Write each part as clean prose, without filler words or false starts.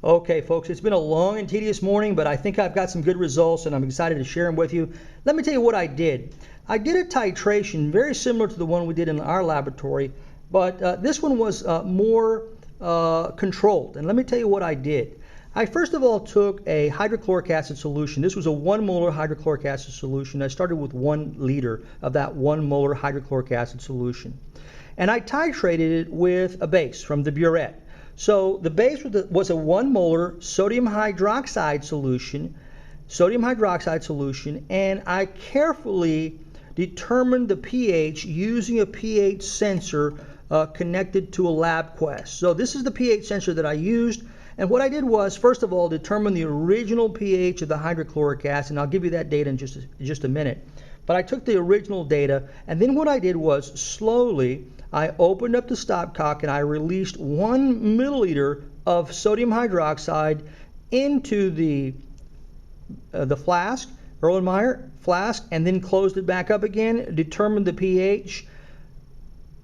Okay, folks, it's been a long and tedious morning, but I think I've got some good results and I'm excited to share them with you. Let me tell you what I did. I did a titration very similar to the one we did in our laboratory, but this one was more controlled. And let me tell you what I did. I first of all took a hydrochloric acid solution. This was a 1 molar hydrochloric acid solution. I started with 1 liter of that 1 molar hydrochloric acid solution. And I titrated it with a base from the burette. So the base was a 1 molar sodium hydroxide solution, and I carefully determined the pH using a pH sensor connected to a LabQuest. So this is the pH sensor that I used, and what I did was, first of all, determine the original pH of the hydrochloric acid, and I'll give you that data in just a minute. But I took the original data, and then what I did was slowly I opened up the stopcock and I released 1 milliliter of sodium hydroxide into the flask, Erlenmeyer flask, and then closed it back up again, determined the pH,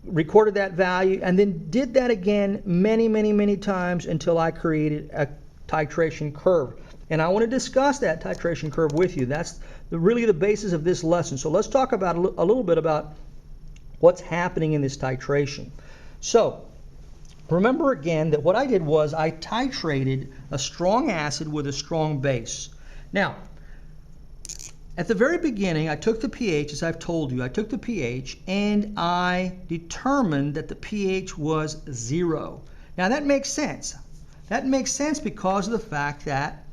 recorded that value, and then did that again many times until I created a titration curve. And I want to discuss that titration curve with you. That's really the basis of this lesson. So let's talk about a little bit about what's happening in this titration. So remember again that what I did was I titrated a strong acid with a strong base. Now, at the very beginning, I took the pH, as I've told you, I took the pH and I determined that the pH was 0. Now that makes sense. That makes sense because of the fact that,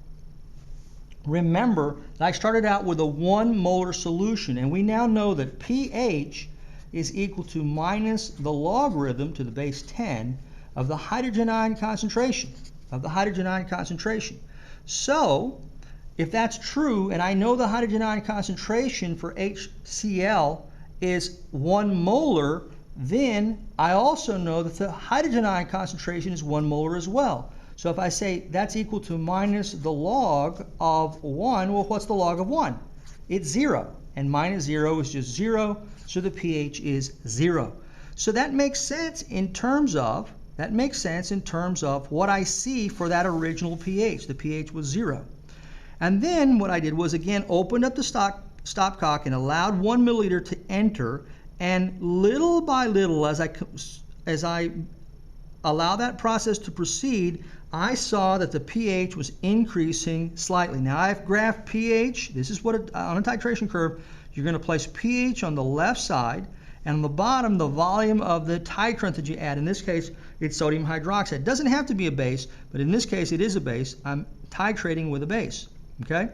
remember, that I started out with a 1 molar solution, and we now know that pH is equal to minus the logarithm to the base 10 of the hydrogen ion concentration, So, if that's true, and I know the hydrogen ion concentration for HCl is 1 molar, then I also know that the hydrogen ion concentration is 1 molar as well. So if I say that's equal to minus the log of 1, well, what's the log of 1? It's 0, and minus 0 is just 0, so the pH is 0. So that makes sense in terms of what I see for that original pH. The pH was 0. And then what I did was, again, opened up the stopcock and allowed 1 milliliter to enter, and little by little, as I allow that process to proceed, I saw that the pH was increasing slightly. Now I've graphed pH. This is what on a titration curve, you're going to place pH on the left side, and on the bottom, the volume of the titrant that you add. In this case, it's sodium hydroxide. It doesn't have to be a base, but in this case, it is a base. I'm titrating with a base. Okay?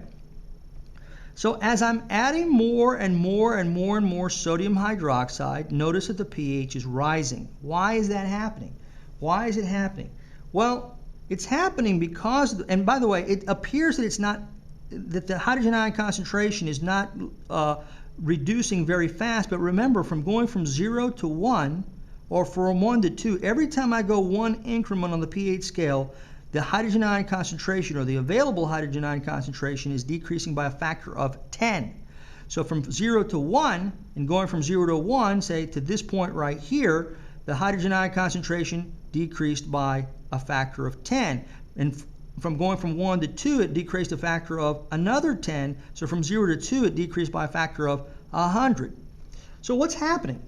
So as I'm adding more and more sodium hydroxide, notice that the pH is rising. Why is that happening? Why is it happening? Well, it's happening because, and by the way, it appears that that the hydrogen ion concentration is not reducing very fast, but remember, from going from 0 to 1, or from 1 to 2, every time I go 1 increment on the pH scale, the hydrogen ion concentration, or the available hydrogen ion concentration, is decreasing by a factor of 10. So from 0 to 1, and going from 0 to 1, say to this point right here, the hydrogen ion concentration decreased by a factor of 10. And from going from 1 to 2, it decreased a factor of another 10. So from 0 to 2, it decreased by a factor of 100. So what's happening?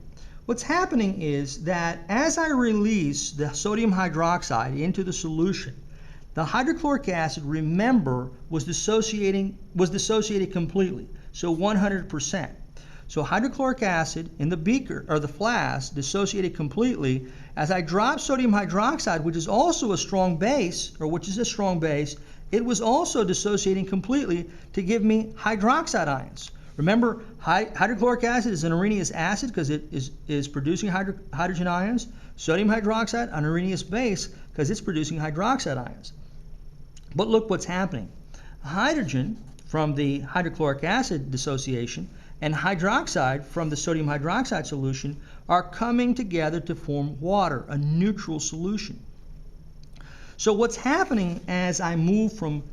What's happening is that as I release the sodium hydroxide into the solution, the hydrochloric acid, remember, was dissociated completely, so 100%. So hydrochloric acid in the beaker, or the flask, dissociated completely. As I drop sodium hydroxide, which is also a strong base, it was also dissociating completely to give me hydroxide ions. Remember, hydrochloric acid is an Arrhenius acid because it is producing hydrogen ions. Sodium hydroxide, an Arrhenius base, because it's producing hydroxide ions. But look what's happening. Hydrogen from the hydrochloric acid dissociation and hydroxide from the sodium hydroxide solution are coming together to form water, a neutral solution. So what's happening as I move from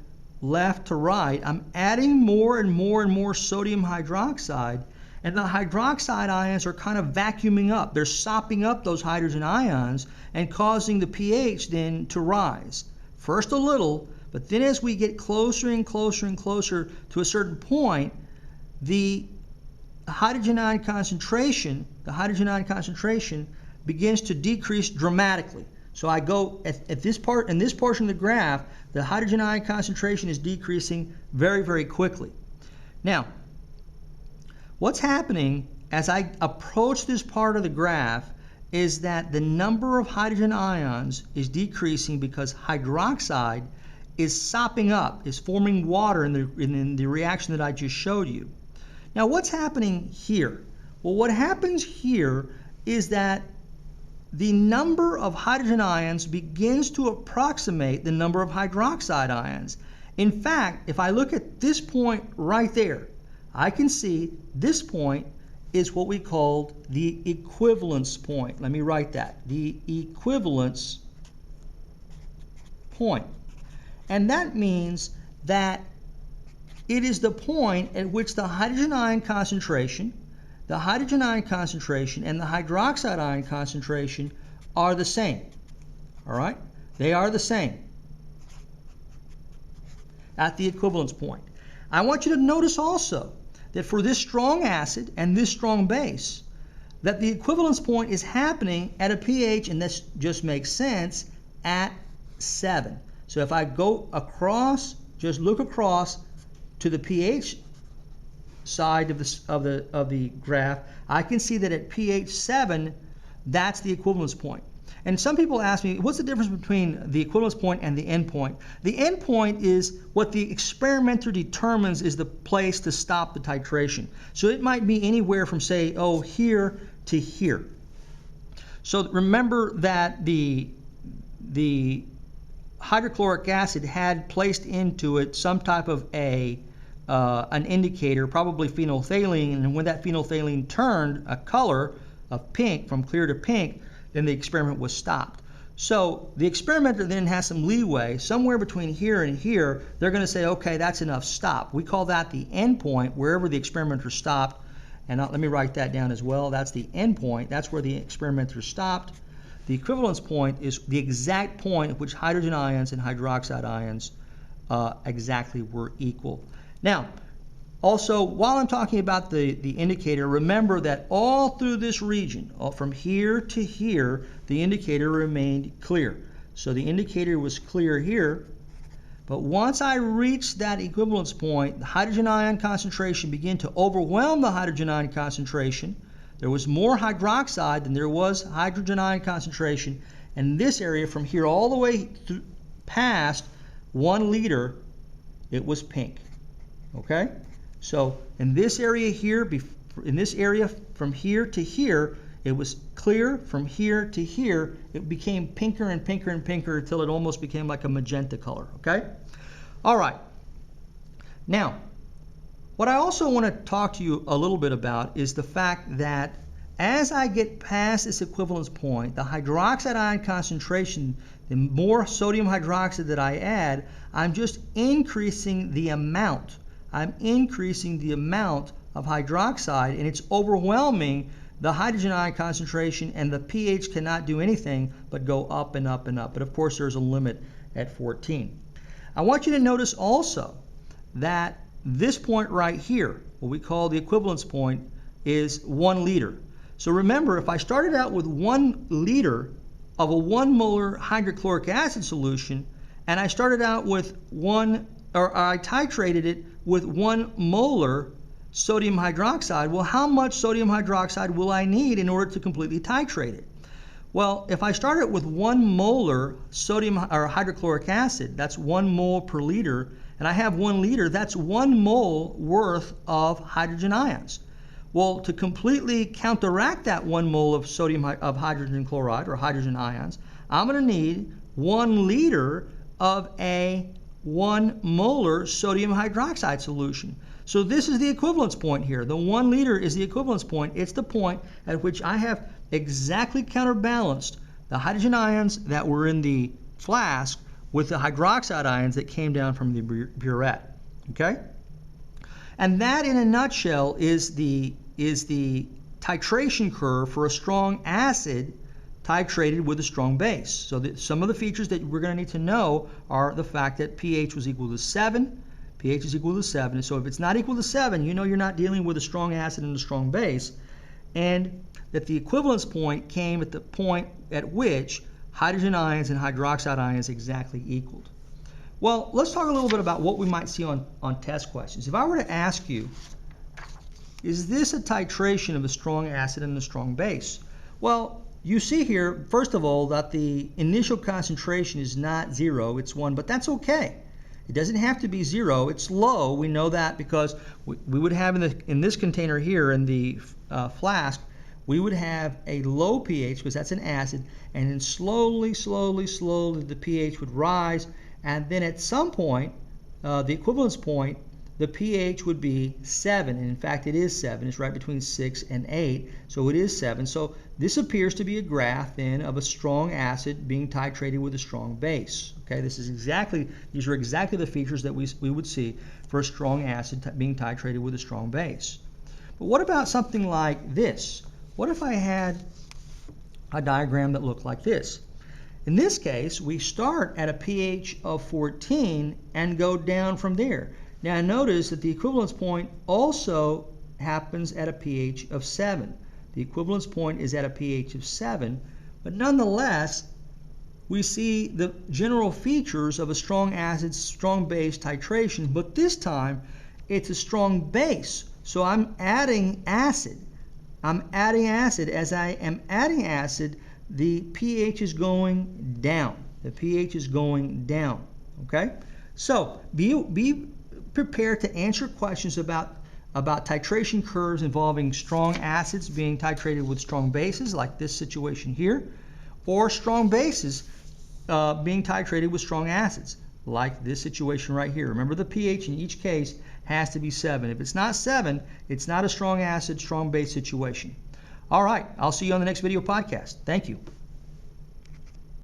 left to right, I'm adding more and more sodium hydroxide, and the hydroxide ions are kind of vacuuming up. They're sopping up those hydrogen ions and causing the pH then to rise First a little, but then as we get closer and closer and closer to a certain point, the hydrogen ion concentration begins to decrease dramatically. So I go at this part, in this portion of the graph, the hydrogen ion concentration is decreasing very, very quickly. Now, what's happening as I approach this part of the graph is that the number of hydrogen ions is decreasing because hydroxide is sopping up, is forming water in the reaction that I just showed you. Now, what's happening here? Well, what happens here is that the number of hydrogen ions begins to approximate the number of hydroxide ions. In fact, if I look at this point right there, I can see this point is what we call the equivalence point. Let me write that. The equivalence point. And that means that it is the point at which the hydrogen ion concentration and the hydroxide ion concentration are the same. All right? They are the same at the equivalence point. I want you to notice also that for this strong acid and this strong base, that the equivalence point is happening at a pH, and this just makes sense, at 7. So if I go across, just look across to the pH side of the graph, I can see that at pH 7, that's the equivalence point. And some people ask me, what's the difference between the equivalence point and the end point? The end point is what the experimenter determines is the place to stop the titration. So it might be anywhere from, say, here to here. So remember that the hydrochloric acid had placed into it some type of an indicator, probably phenolphthalein, and when that phenolphthalein turned a color of pink, from clear to pink, then the experiment was stopped. So the experimenter then has some leeway, somewhere between here and here, they're going to say, okay, that's enough, stop. We call that the end point, wherever the experimenter stopped. And let me write that down as well. That's the end point. That's where the experimenter stopped. The equivalence point is the exact point at which hydrogen ions and hydroxide ions exactly were equal. Now, also, while I'm talking about the indicator, remember that all through this region, from here to here, the indicator remained clear. So the indicator was clear here, but once I reached that equivalence point, the hydrogen ion concentration began to overwhelm the hydrogen ion concentration. There was more hydroxide than there was hydrogen ion concentration, and this area from here all the way past 1 liter, it was pink. Okay? So in this area here, in this area from here to here, it was clear. From here to here, it became pinker and pinker and pinker until it almost became like a magenta color. Okay? All right. Now, what I also want to talk to you a little bit about is the fact that as I get past this equivalence point, the hydroxide ion concentration, the more sodium hydroxide that I add, I'm just increasing the amount. I'm increasing the amount of hydroxide, and it's overwhelming the hydrogen ion concentration, and the pH cannot do anything but go up and up and up. But of course, there's a limit at 14. I want you to notice also that this point right here, what we call the equivalence point, is 1 liter. So remember, if I started out with 1 liter of a 1 molar hydrochloric acid solution, and I started out with I titrated it with 1 molar sodium hydroxide, well, how much sodium hydroxide will I need in order to completely titrate it? Well, if I started with 1 molar sodium or hydrochloric acid, that's 1 mole per liter, and I have 1 liter, that's 1 mole worth of hydrogen ions. Well, to completely counteract that 1 mole of hydrogen chloride or hydrogen ions, I'm going to need 1 liter of a 1 molar sodium hydroxide solution. So this is the equivalence point here. The 1 liter is the equivalence point. It's the point at which I have exactly counterbalanced the hydrogen ions that were in the flask with the hydroxide ions that came down from the burette. Okay? And that, in a nutshell, is the titration curve for a strong acid titrated with a strong base. So some of the features that we're going to need to know are the fact that pH was equal to 7. pH is equal to 7. So if it's not equal to 7, you know you're not dealing with a strong acid and a strong base. And that the equivalence point came at the point at which hydrogen ions and hydroxide ions exactly equaled. Well, let's talk a little bit about what we might see on test questions. If I were to ask you, is this a titration of a strong acid and a strong base? Well, you see here, first of all, that the initial concentration is not 0, it's 1, but that's okay. It doesn't have to be 0, it's low. We know that because we would have in this container here, in the flask, we would have a low pH because that's an acid, and then slowly the pH would rise, and then at some point, the equivalence point, the pH would be 7, and in fact it is 7. It's right between 6 and 8, so it is 7. So this appears to be a graph then of a strong acid being titrated with a strong base. Okay, these are exactly the features that we would see for a strong acid being titrated with a strong base. But what about something like this? What if I had a diagram that looked like this? In this case, we start at a pH of 14 and go down from there. Now notice that the equivalence point also happens at a pH of 7. The equivalence point is at a pH of 7, but nonetheless, we see the general features of a strong acid, strong base titration, but this time it's a strong base. So I'm adding acid. I'm adding acid. As I am adding acid, the pH is going down. The pH is going down. Okay? So be prepared to answer questions about titration curves involving strong acids being titrated with strong bases, like this situation here, or strong bases being titrated with strong acids, like this situation right here. Remember, the pH in each case has to be 7. If it's not 7, it's not a strong acid, strong base situation. All right, I'll see you on the next video podcast. Thank you.